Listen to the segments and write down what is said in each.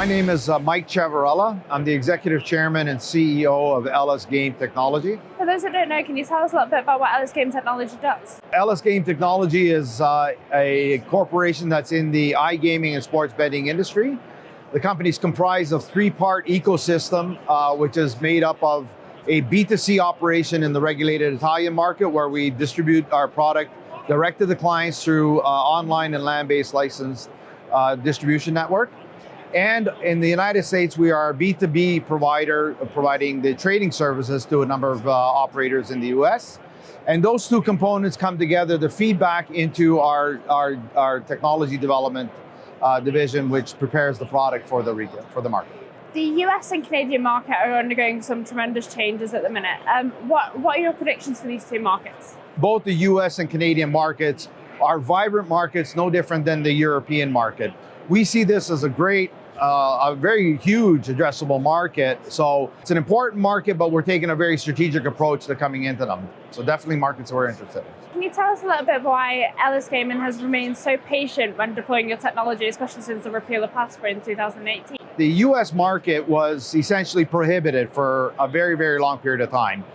My name is Mike Ciavarella. I'm the Executive Chairman and CEO of Elys Game Technology. For those that don't know, can you tell us a little bit about what Elys Game Technology does? Elys Game Technology is a corporation that's in the iGaming and sports betting industry. The company is comprised of three-part ecosystem, which is made up of a B2C operation in the regulated Italian market, where we distribute our product direct to the clients through online and land-based licensed distribution network. And in the United States, we are a B2B provider, providing the trading services to a number of operators in the US. And those two components come together to feed back into our technology development division, which prepares the product for the market. The US and Canadian market are undergoing some tremendous changes at the minute. What are your predictions for these two markets? Both the US and Canadian markets are vibrant markets, no different than the European market. We see this as a very huge addressable market. So it's an important market, but we're taking a very strategic approach to coming into them. So definitely markets we're interested in. Can you tell us a little bit why Elys Gaming has remained so patient when deploying your technology, especially since the repeal of PASPA in 2018? The US market was essentially prohibited for a very, very long period of time.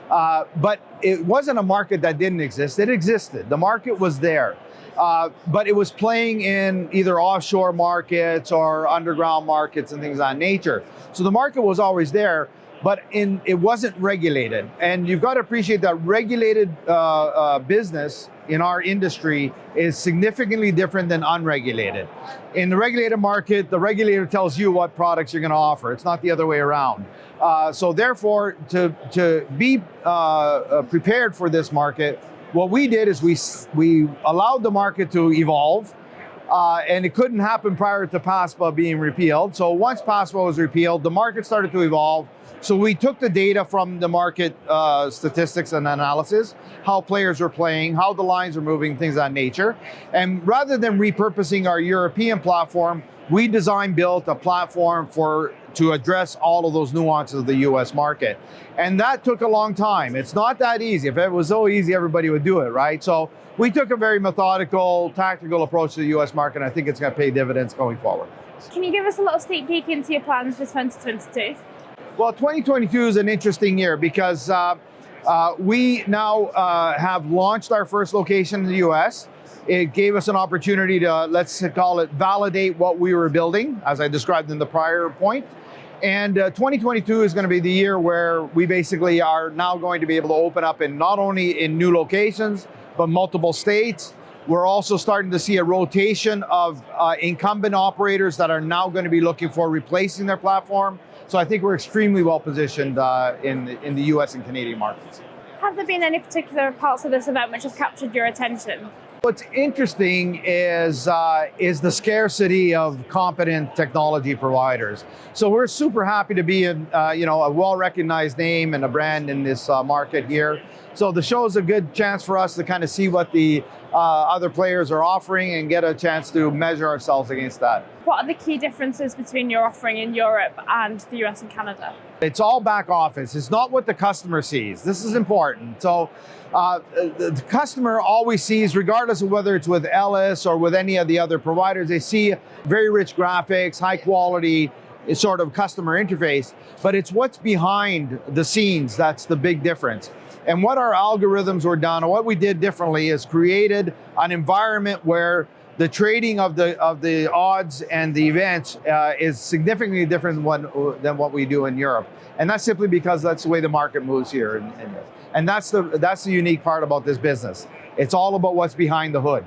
But it wasn't a market that didn't exist. It existed. The market was there. But it was playing in either offshore markets or underground markets and things of that nature. So the market was always there, but it wasn't regulated. And you've got to appreciate that regulated business in our industry is significantly different than unregulated. In the regulated market, the regulator tells you what products you're going to offer. It's not the other way around. So therefore, to be prepared for this market, what we did is we allowed the market to evolve, and it couldn't happen prior to PASPA being repealed. So once PASPA was repealed, the market started to evolve. So we took the data from the market statistics and analysis, how players were playing, how the lines are moving, things of that nature. And rather than repurposing our European platform, we built a platform to address all of those nuances of the US market. And that took a long time. It's not that easy. If it was so easy, everybody would do it, right? So we took a very methodical, tactical approach to the US market, and I think it's going to pay dividends going forward. Can you give us a little sneak peek into your plans for 2022? Well, 2022 is an interesting year because we now have launched our first location in the US. It gave us an opportunity to, let's call it, validate what we were building, as I described in the prior point. And 2022 is going to be the year where we basically are now going to be able to open up not only in new locations, but multiple states. We're also starting to see a rotation of incumbent operators that are now going to be looking for replacing their platform. So I think we're extremely well positioned in the US and Canadian markets. Have there been any particular parts of this event which have captured your attention? What's interesting is the scarcity of competent technology providers. So we're super happy to be a well-recognized name and a brand in this market here. So the show is a good chance for us to kind of see what the other players are offering and get a chance to measure ourselves against that. What are the key differences between your offering in Europe and the US and Canada? It's all back office. It's not what the customer sees. This is important. So the customer always sees, regardless of whether it's with Elyss or with any of the other providers, they see very rich graphics, high quality sort of customer interface, but it's what's behind the scenes that's the big difference. And what our algorithms were done, or what we did differently, is created an environment where the trading of the odds and the events is significantly different than what we do in Europe. And that's simply because that's the way the market moves here. And that's the unique part about this business. It's all about what's behind the hood.